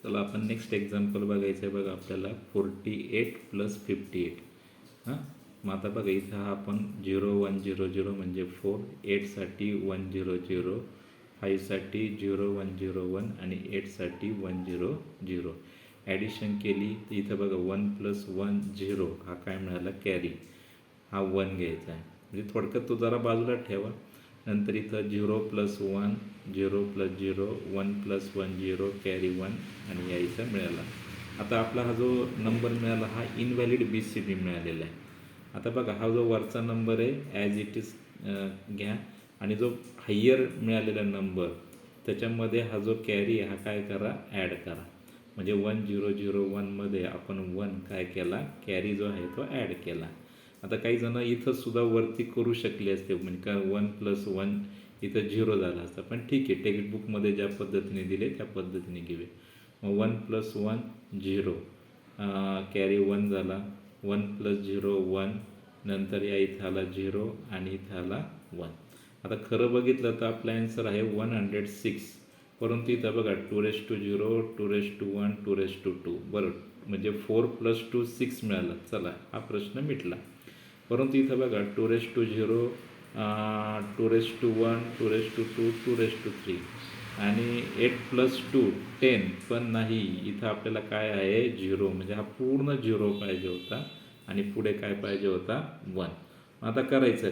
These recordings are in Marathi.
चला आपण नेक्स्ट एक्झाम्पल बघायचं आहे बघा आपल्याला 48 + 58. हां, मग आता बघा इथं हा आपण 0 1 0 0 म्हणजे 4, 8 साठी 1 0 0, 5 साठी 0 1 0 1 आणि 8 साठी 1 0 0. ॲडिशन केली तर इथं बघा 1 + 1 0 हा काय मिळाला कॅरी, हा 1 घ्यायचा आहे. म्हणजे थोडक्यात तो जरा बाजूला ठेवा. नंतर इथं 0 + 1 0 + 0 1 + 1 0 कॅरी 1 आणि यायचा मिळाला. आता आपला हा जो नंबर मिळाला हा इनव्हॅलिड BCD मिळालेला आहे. आता बघा हा जो वरचा नंबर आहे ॲज इट इज घ्या आणि जो हायर मिळालेला नंबर त्याच्यामध्ये हा जो कॅरी आहे हा काय करा ॲड करा. म्हणजे 1 0 0 1मध्ये आपण 1 काय केला कॅरी जो आहे तो ॲड केला. आता काही जण इथं सुद्धा वरती करू शकले असते म्हणजे का 1 + 1 इथं 0 झाला असता, पण ठीक आहे टेक्स्टबुकमध्ये ज्या पद्धतीने दिले त्या पद्धतीने घेऊया. मग 1 + 1 0 कॅरी 1 झाला. 1 + 0 1, नंतर या इथं आला 0 आणि इथं आला 1. आता खरं बघितलं तर आपला ॲन्सर आहे 106. परंतु इथं बघा 2⁻0 2⁻1 2⁻2 बरोबर म्हणजे 4 + 2 6 मिळालं. चला हा प्रश्न मिटला. परंतु इथं बघा 2⁻0 2⁻1 2⁻2 2⁻3 आणि 8 + 2 10, पण नाही इथं आपल्याला काय आहे 0 म्हणजे हा पूर्ण 0 पाहिजे होता आणि पुढे काय पाहिजे होता 1. आता करायचं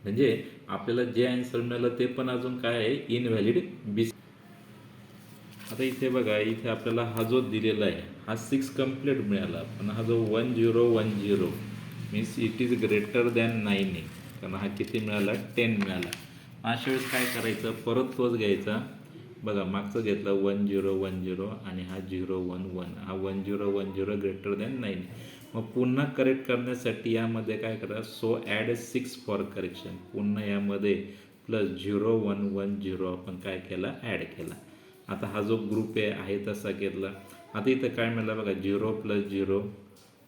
म्हणजे आपल्याला जे ॲन्सर मिळालं ते पण अजून काय आहे इनव्हॅलिड BC. आता इथे बघा इथे आपल्याला हा जो दिलेला आहे हा 6 कंप्लीट मिळाला, पण हा जो 1 0 1 0 means it is greater than 9 आहे, कारण हा किती मिळाला 10 मिळाला. अशा वेळेस काय करायचं परत तोच घ्यायचा. बघा मागचं घेतलं 1 0 1 0 आणि हा 0 1 1, हा 1 0 1 0 ग्रेटर दॅन 9. मग पुन्हा करेक्ट करण्यासाठी यामध्ये काय करा सो ॲड 6 फॉर करेक्शन. पुन्हा यामध्ये +0 1 1 0 आपण काय केला ॲड केला. आता हा जो ग्रुप आहे तसा घेतला. आता इथं काय मिळालं बघा 0 + 0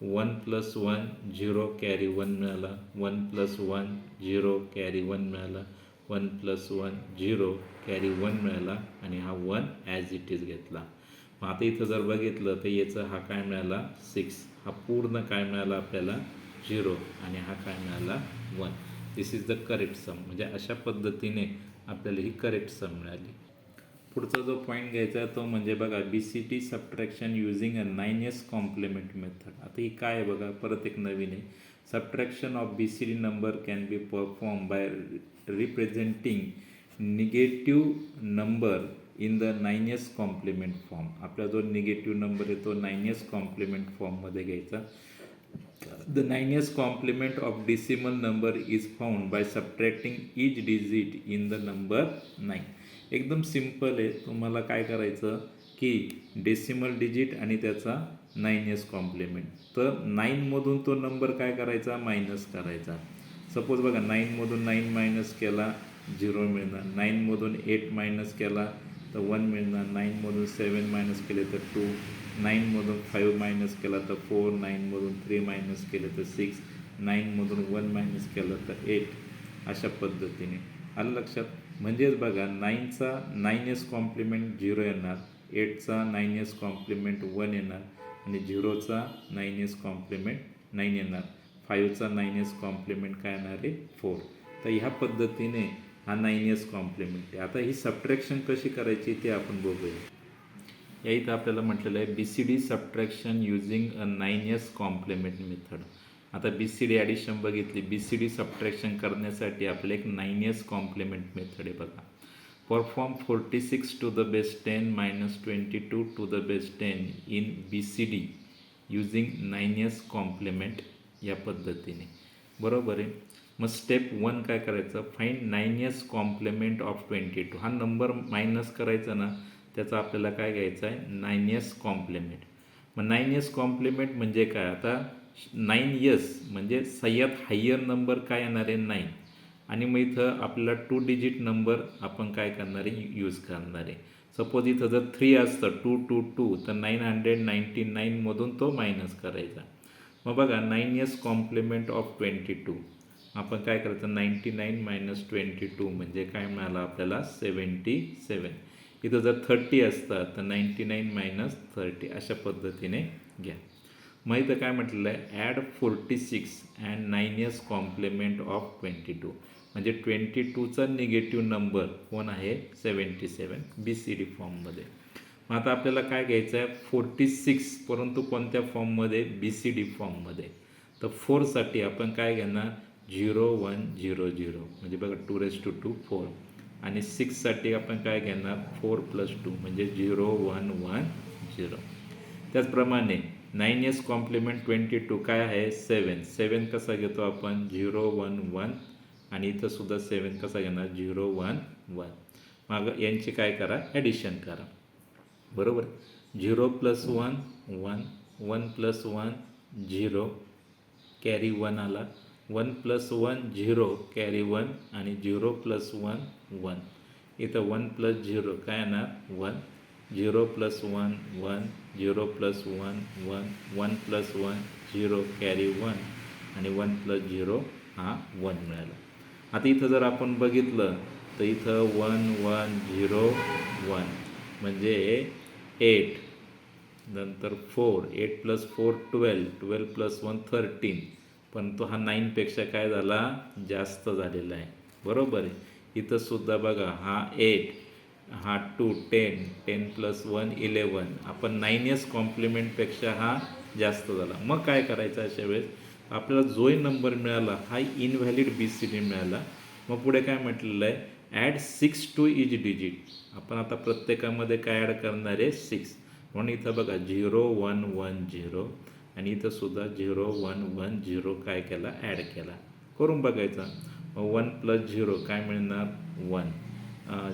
1 + 1 0 कॅरी 1 मिळाला. 1 + 1 0 कॅरी 1 मिळाला. 1 + 1 0 कॅरी 1 मिळाला आणि हा 1 ॲज इट इज घेतला. मग आता इथं जर बघितलं तर याचं हा काय मिळाला 6, हा पूर्ण काय मिळाला आपल्याला 0 आणि हा काय मिळाला 1. दिस इज द करेक्ट सम. म्हणजे अशा पद्धतीने आपल्याला ही करेक्ट सम मिळाली. पुढचा जो पॉईंट घ्यायचा आहे तो म्हणजे बघा BCD subtraction using a 9s complement method. आता ही काय आहे बघा परत एक नवीन आहे. Subtraction of BCD number can be perform by representing negative number in the 9s complement form. आपला जो निगेटिव्ह नंबर आहे तो 9s कॉम्प्लिमेंट फॉर्ममध्ये घ्यायचा. The 9s complement of decimal number is found by subtracting each digit in the number 9. एकदम सिम्पल आहे. तुम्हाला काय करायचं की डेसिमल डिजिट आणि त्याचा 9s कॉम्प्लिमेंट. तर 9मधून तो नंबर काय करायचा मायनस करायचा. सपोज बघा 9मधून 9 मायनस केला 0 मिळणार. 9मधून 8 मायनस केला तर 1 मिळणार. 9मधून 7 मायनस केले तर 2. 9मधून 5 मायनस केला तर 4. 9मधून 3 मायनस केले तर 6. 9मधून 1 मायनस केलं तर 8. अशा पद्धतीने आलं लक्षात. म्हणजेच बघा 9चा 9s कॉम्प्लिमेंट 0 येणार, 8चा 9s कॉम्प्लिमेंट 1 येणार आणि 0चा 9s कॉम्प्लिमेंट 9 येणार. 5चा 9s कॉम्प्लिमेंट काय येणार आहे 4. तर ह्या पद्धतीने हा 9s कॉम्प्लिमेंट आहे. आता ही सबट्रॅक्शन कशी करायची ते आपण बघूया. या इथं आपल्याला म्हटलेलं आहे BCD subtraction using a 9s complement method. आता BCD ॲडिशन बघितली. BCD सबट्रॅक्शन करण्यासाठी आपल्याला एक 9s कॉम्प्लिमेंट मेथड आहे बघा. Perform 46 to the base 10 minus 22 to the base 10 in BCD using 9s complement या पद्धतीने. बरोबर आहे. मग स्टेप 1 काय करायचं फाइंड 9s कॉम्प्लिमेंट ऑफ 22. हा नंबर मायनस करायचा ना त्याचा आपल्याला काय घ्यायचं आहे 9s कॉम्प्लिमेंट. मग 9s कॉम्प्लिमेंट म्हणजे काय आता 9s म्हणजे सगळ्यात हायर नंबर काय येणार आहे 9 आणि मग इथं आपल्याला 2 डिजिट नंबर आपण काय करणार आहे यूज करणार आहे. सपोज इथं जर 3 असतं 2 2 2 तर 999मधून तो मायनस करायचा. मग बघा 9s कॉम्प्लिमेंट ऑफ 22 आपण काय करायचं 99 - 22 म्हणजे काय मिळालं आपल्याला 77. इथं जर 30 असतात तर 99 मायनस 30 अशा पद्धतीने घ्या. मग इथं काय म्हटलेलं आहे, add 46 and 9s complement of 22. म्हणजे 22चा निगेटिव्ह नंबर कोण आहे, 77 BCD फॉर्ममध्ये. मग आता आपल्याला काय घ्यायचं आहे, 46, परंतु कोणत्या फॉर्ममध्ये, BCD फॉर्ममध्ये. तर 4साठी आपण काय घेणार, 0 1 0 0, म्हणजे बघा 2^2 4. आणि 6साठी आपण काय घेणार, 4 + 2 म्हणजे 0 1 1 0. त्याचप्रमाणे 9s कॉम्प्लिमेंट 22 काय आहे, 7. 7 कसा घेतो आपण, 0 1 1. आणि इथं सुद्धा 7 कसा घेणार, 0 1 1. मग यांची काय करा, ॲडिशन करा. बरोबर. 0 + 1 1, 1 + 1 0, कॅरी 1 आला. 1 + 1 0, कॅरी 1. आणि 0 + 1 1. इथं 1 + 0 काय येणार, 1. 0 + 1 1, 0 + 1 1, 1 + 1 0, कॅरी 1. आणि 1 + 0 हा 1 मिळाला. आता इथं जर आपण बघितलं तर इथं 1 1 0 1 म्हणजे 8, नंतर 4, 8 + 4 12, 12 + 1 13. पण तो हा 9पेक्षा काय झाला, जास्त झालेला आहे. बरोबर आहे. इथं सुद्धा बघा हा 8, हा 2 10, 10 + 1 11. आपण 9s कॉम्प्लिमेंटपेक्षा हा जास्त झाला. मग काय करायचं अशा वेळेस, आपल्याला जोही नंबर मिळाला हा इनव्हॅलिड BCD मिळाला. मग पुढे काय म्हटलेलं आहे, ॲड 6 टू इच डिजिट. आपण आता प्रत्येकामध्ये काय ॲड करणार आहे, 6. म्हणून इथं बघा 0 1 1 0. आणि इथं सुद्धा 0 1 1 0 काय केला, ॲड केला. करून बघायचा. 1 + 0 काय मिळणार, 1.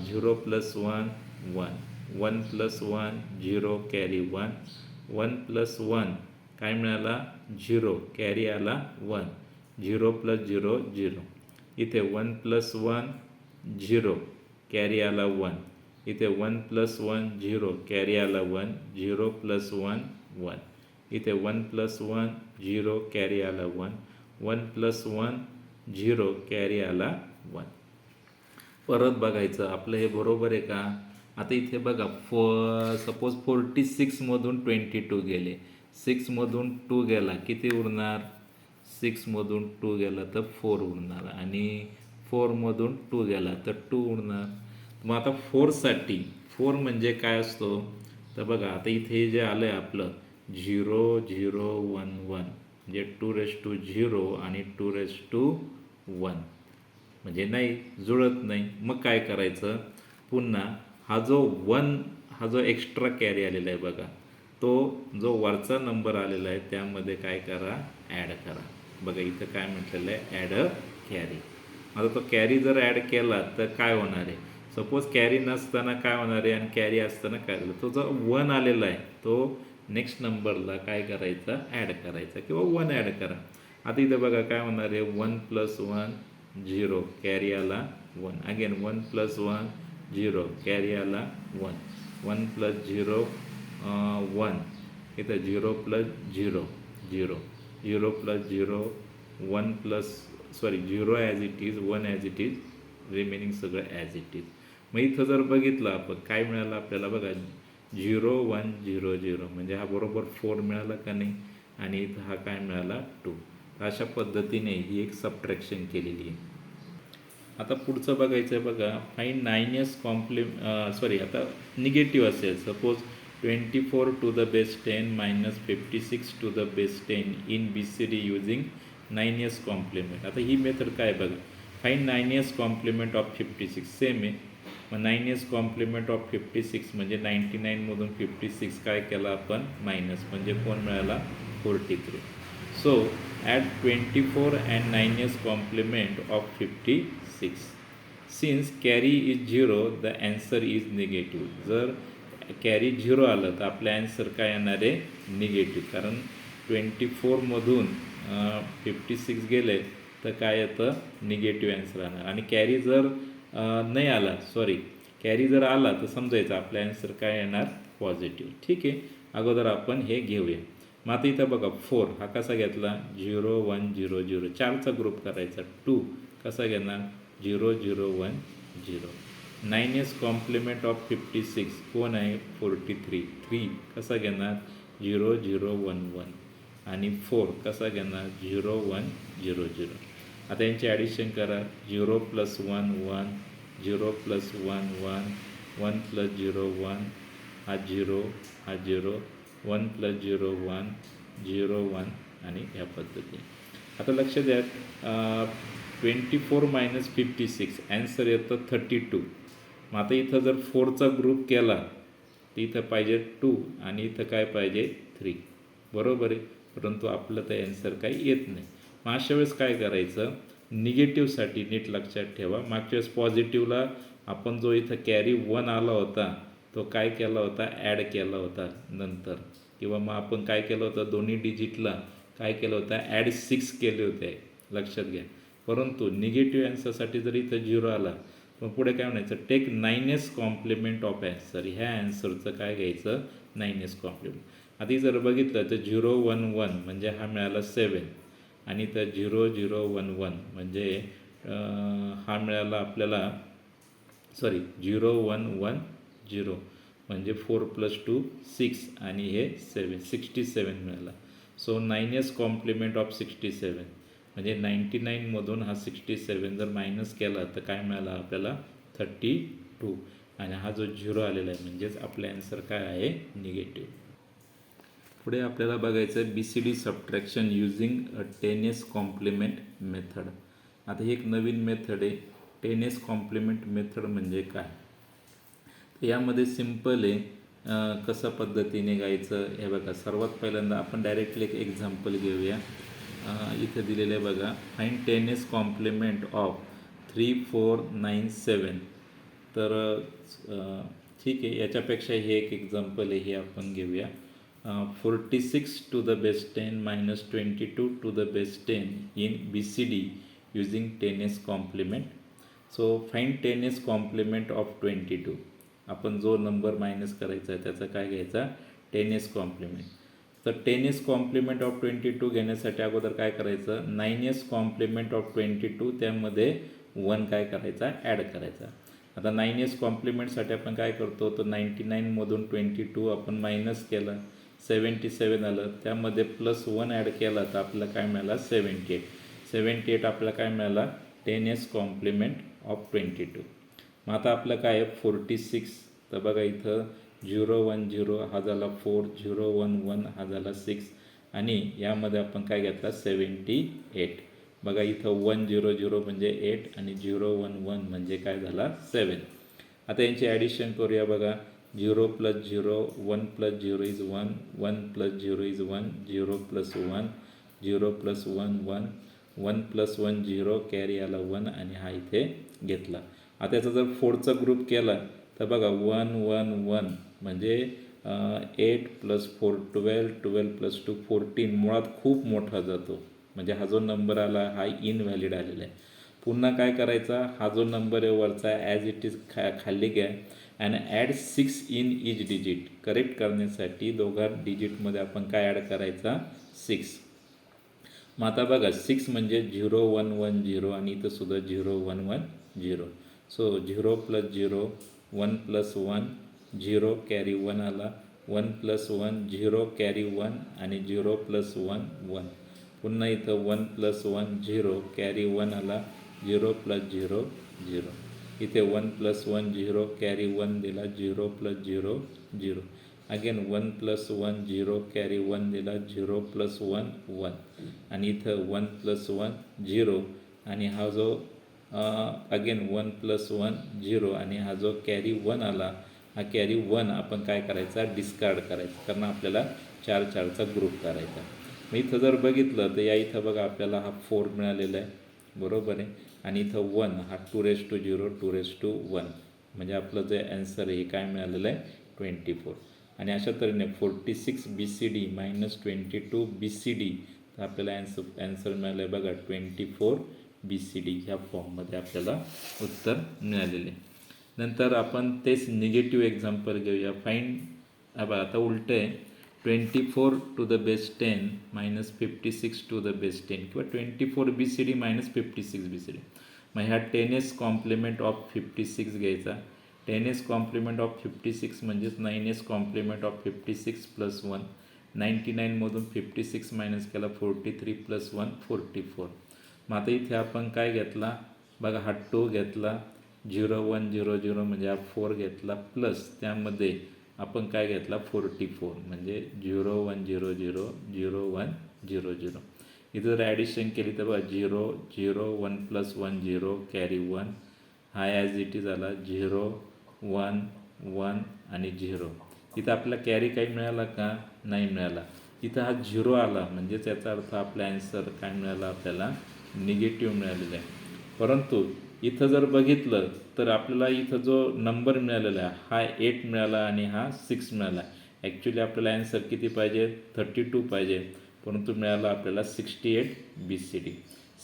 0 + 1 1, 1 + 1 0, कॅरी 1. 1 + 1 काय मिळाला, 0, कॅरी आला 1. 0 + 0 0. इथे 1 + 1 0, कॅरी आला 1. इथे 1 + 1 0, कॅरी आला 1. 0 + 1 1. इथे 1 + 1 0, कॅरी आला 1. 1 + 1 0, कॅरी आला 1. परत बघायचं आपलं हे बरोबर आहे का. आता इथे बघा सपोज 46मधून 22 गेले, 6मधून 2 गेला, किती उरणार, 6मधून 2 गेला तर 4 उरणार. आणि 4मधून 2 गेला तर 2 उरणार. मग आता 4साठी 4 म्हणजे काय असतो, तर बघा आता इथे जे आलं आहे आपलं 0 0 1 1 म्हणजे 2^0 आणि 2^1 म्हणजे नाही जुळत नाही. मग काय करायचं, पुन्हा हा जो 1, हा जो एक्स्ट्रा कॅरी आलेला आहे बघा, तो जो वरचा नंबर आलेला आहे त्यामध्ये काय करा, ॲड करा. बघा इथं काय म्हटलेलं आहे, ॲड अ कॅरी. आता तो कॅरी जर ॲड केला तर काय होणार आहे, सपोज कॅरी नसताना काय होणार आहे आणि कॅरी असताना काय झालं, तो जो 1 आलेला आहे तो नेक्स्ट नंबरला काय करायचा, ॲड करायचा किंवा 1 ॲड करा. आता इथं बघा काय होणार आहे, 1 + 1 0, कॅरी आला 1. अगेन 1 + 1 0, कॅरी आला 1. 1 + 0 1. इथं 0 + 0 0, 0 + 0 1 0 as it is, 1 as it is, remaining सगळं ॲज इट इज. मग इथं जर बघितलं आपण काय मिळालं आपल्याला बघा, 0 1 0 0 म्हणजे हा बरोबर 4 मिळाला का नाही. आणि इथं हा काय मिळाला, 2. अशा पद्धतीने ही एक सबट्रॅक्शन केलेली आहे. आता पुढचं बघायचं आहे बघा, फाईंड 9s आता निगेटिव्ह असेल, suppose 24 to the base 10 minus 56 to the base 10 in BCD using 9s complement. आता ही मेथड काय बघा, find 9s complement of 56 same आहे. मग 9s कॉम्प्लिमेंट ऑफ 56 म्हणजे 99मधून 56 काय केला आपण, मायनस, म्हणजे कोण मिळाला, 43. So add 24 and 9s complement of 56. Since carry is 0 the answer is negative. जर कॅरी 0 आलं तर आपलं ॲन्सर काय येणार आहे, निगेटिव्ह. कारण 24मधून 56 गेले तर काय येतं, निगेटिव्ह ॲन्सर येणार. आणि कॅरी जर नाही आला, कॅरी जर आला तर समजायचं आपलं ॲन्सर काय येणार, पॉझिटिव्ह. ठीक आहे, अगोदर आपण हे घेऊया. मग आता इथं बघा 4 हा कसा घेतला, 0 1 0 0, 4चा ग्रुप करायचा. 2 कसा घेणार, 0 0 1 0. 9s कॉम्प्लिमेंट ऑफ 56 कोण आहे 43. 3 कसा घेणार 0 0 1 1 आणि 4 कसा घेणार 0 1 0 0. आता यांची ॲडिशन करा 0 + 1 1 0 + 1 1 1 + 0 1 हा 0 हा 0 1 + 0 1 0 1 आणि ह्या पद्धतीने. आता लक्ष द्या 24 - 56 ॲन्सर येतं 32. मग आता इथं जर 4चा ग्रुप केला तर इथं पाहिजे 2 आणि इथं काय पाहिजे 3. बरोबर आहे, परंतु आपलं तर ॲन्सर काही येत नाही. मग अशा वेळेस काय करायचं निगेटिव्हसाठी नीट लक्षात ठेवा. मागच्या वेळेस पॉझिटिव्हला आपण जो इथं कॅरी 1 आला होता तो काय केला होता ॲड केला होता नंतर, किंवा मग आपण काय केलं होतं दोन्ही डिजिटला काय केलं होतं ॲड 6 केले होते लक्षात घ्या. परंतु निगेटिव्ह ॲन्सरसाठी जर इथं 0 आला मग पुढे काय म्हणायचं take 9s complement of answer. ह्या ॲन्सरचं काय घ्यायचं 9s कॉम्प्लिमेंट. आधी जर बघितलं तर 0 1 1 म्हणजे हा मिळाला 7 आणि तर 0 0 1 1 म्हणजे हा मिळाला आपल्याला 0 1 1 0 म्हणजे 4 + 2 6 आणि हे 7 67 मिळाला. सो 9s कॉम्प्लिमेंट ऑफ 67 म्हणजे 99मधून हा 67 जर मायनस केला तर काय मिळाला आपल्याला 32 आणि हा जो 0 आलेला आहे म्हणजेच आपला ॲन्सर काय आहे निगेटिव्ह. पुढे आपल्याला बघायचं BCD subtraction using 10s complement method. आता ही एक नवीन मेथड आहे 10s कॉम्प्लिमेंट मेथड. म्हणजे काय यामध्ये सिम्पल आहे कशा पद्धतीने गायचं हे बघा. सर्वात पहिल्यांदा आपण डायरेक्टली एक एक्झाम्पल घेऊया. इथं दिलेलं आहे बघा फाइंड 10s कॉम्प्लिमेंट ऑफ 3 4 9 7. तर ठीक आहे याच्यापेक्षा हे एक एक्झाम्पल आहे हे आपण घेऊया. 46 to the base 10 minus 22 to the base 10 in BCD using 10s complement. So find 10s complement of 22. आपण जो नंबर मायनस करायचा आहे त्याचा काय घ्यायचा 10s कॉम्प्लिमेंट. तर 10s कॉम्प्लिमेंट ऑफ 22 घेण्यासाठी अगोदर काय करायचं 9s कॉम्प्लिमेंट ऑफ 22 त्यामध्ये 1 काय करायचा ॲड करायचा. आता 9s कॉम्प्लिमेंटसाठी आपण काय करतो तर 99मधून 22 आपण मायनस केलं 77 आलं त्यामध्ये +1 ॲड केला तर आपल्याला काय मिळाला 78. 78 आपल्याला काय मिळाला 10s कॉम्प्लिमेंट ऑफ 22. मग आता आपलं काय आहे 46. तर बघा इथं 0 1 0 हा झाला 4 0 1 1 हा झाला 6 आणि यामध्ये आपण काय घेतला 78. बघा इथं 1 0 0 म्हणजे 8 आणि 0 1 1 म्हणजे काय झाला 7. आता यांची ॲडिशन करूया बघा 0 + 0 1 + 0 is 1 1 + 0 is 1 0 + 1 0 + 1 1 1 + 1 0 कॅरी आला 1 आणि हा इथे घेतला. आता याचा जर 4चा ग्रुप केला तर बघा 1 1 1 म्हणजे 8 + 4 12 12 + 2 14 मुळात खूप मोठा जातो म्हणजे हा जो नंबर आला हा इनव्हॅलिड आलेला आहे. पुन्हा काय करायचा हा जो नंबर आहे वरचा ॲज इट इज खाली घ्या आणि add 6 in each digit. Correct करण्यासाठी दोघा डिजिटमध्ये आपण काय ॲड करायचा 6. मग आता बघा 6 म्हणजे 0 1 1 0 आणि इथं सुद्धा 0 1 1 0. सो 0 + 0 1 + 1 0 कॅरी 1 आला 1 + 1 0 कॅरी 1 आणि 0 + 1 1. पुन्हा इथं 1 + 1 0 कॅरी 1 आला 0 + 0 0. इथे 1 + 1 0 कॅरी 1 दिला 0 + 0 0. अगेन 1 + 1 0 कॅरी 1 दिला 0 + 1 1 आणि इथं 1 + 1 0 आणि हा जो अगेन 1 + 1 0 आणि हा जो कॅरी 1 आला हा कॅरी 1 आपण काय करायचा डिस्कार्ड करायचा कारण आपल्याला 4 4चा ग्रुप करायचा. मग इथं जर बघितलं तर या इथं बघा आपल्याला हा 4 मिळालेला आहे बरोबर आहे आणि इथं 1 हा 2⁻0 2⁻1 म्हणजे आपलं जे ॲन्सर आहे हे काय मिळालेलं आहे 24. आणि अशा तऱ्हेने 46 BCD - 22 BCD तर आपल्याला ॲन्सर मिळालं आहे बघा 24 BCD ह्या फॉर्ममध्ये आपल्याला उत्तर मिळालेले. नंतर आपण तेच निगेटिव्ह एक्झाम्पल घेऊया. फाईंड आता उलटं आहे 24 to the base 10 - 56 to the base 10 किंवा 24 BCD - 56 BCD. मग ह्या 10s कॉम्प्लिमेंट ऑफ 56 घ्यायचा. 10s कॉम्प्लिमेंट ऑफ 56 म्हणजेच 9s कॉम्प्लिमेंट ऑफ 56 प्लस 1. 99मधून 56 मायनस केला 43 प्लस 1 44. मग आता इथे आपण काय घेतला बघा, हा 2 घेतला, 0 1 0 0 म्हणजे हा 4 घेतला, प्लस त्यामध्ये आपण काय घेतला 44 म्हणजे 0 1 0 0 0 1 0 0. इथं जर ॲडिशन केली तर बघा 0 0 1 प्लस 1 0 कॅरी 1. हा ॲज इट इज आला 0 1 1 आणि 0. इथं आपल्याला कॅरी काही मिळाला का, नाही मिळाला. इथं हा 0 आला म्हणजेच याचा अर्थ आपला ॲन्सर काय मिळाला, आपल्याला निगेटिव्ह मिळालेला आहे. परंतु इथं जर बघितलं तर आपल्याला इथं जो नंबर मिळालेला आहे हा 8 मिळाला आणि हा 6 मिळाला. ॲक्च्युली आपल्याला ॲन्सर किती पाहिजे, 32 पाहिजे, परंतु मिळाला आपल्याला 68 BCD.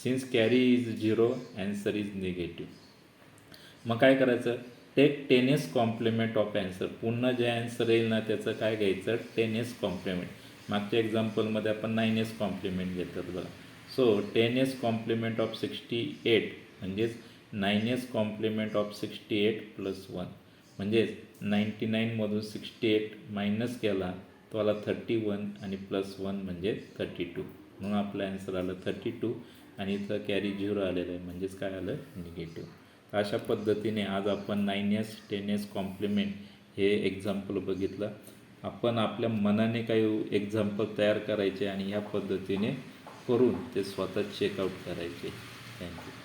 Since carry is 0 answer is negative. मग काय करायचं, take 10s complement of answer. पुन्हा जे ॲन्सर येईल ना त्याचं काय घ्यायचं 10s कॉम्प्लिमेंट. मागच्या एक्झाम्पलमध्ये आपण 9s कॉम्प्लिमेंट घेतात बघा. सो 10s कॉम्प्लिमेंट ऑफ 68 म्हणजेच 9s कॉम्प्लिमेंट ऑफ 68 प्लस 1 म्हणजेच 99मधून 68 मायनस केला तो आला 31 आणि प्लस 1 म्हणजे 32. म्हणून आपलं ॲन्सर आलं 32 आणि इथं कॅरी 0 आलेलं आहे म्हणजेच काय आलं निगेटिव्ह. तर अशा पद्धतीने आज आपण 9s 10s कॉम्प्लिमेंट हे एक्झाम्पल बघितलं. आपण आपल्या मनाने काही एक्झाम्पल तयार करायचे आणि ह्या पद्धतीने करून ते स्वतः चेकआउट करायचे. थँक्यू.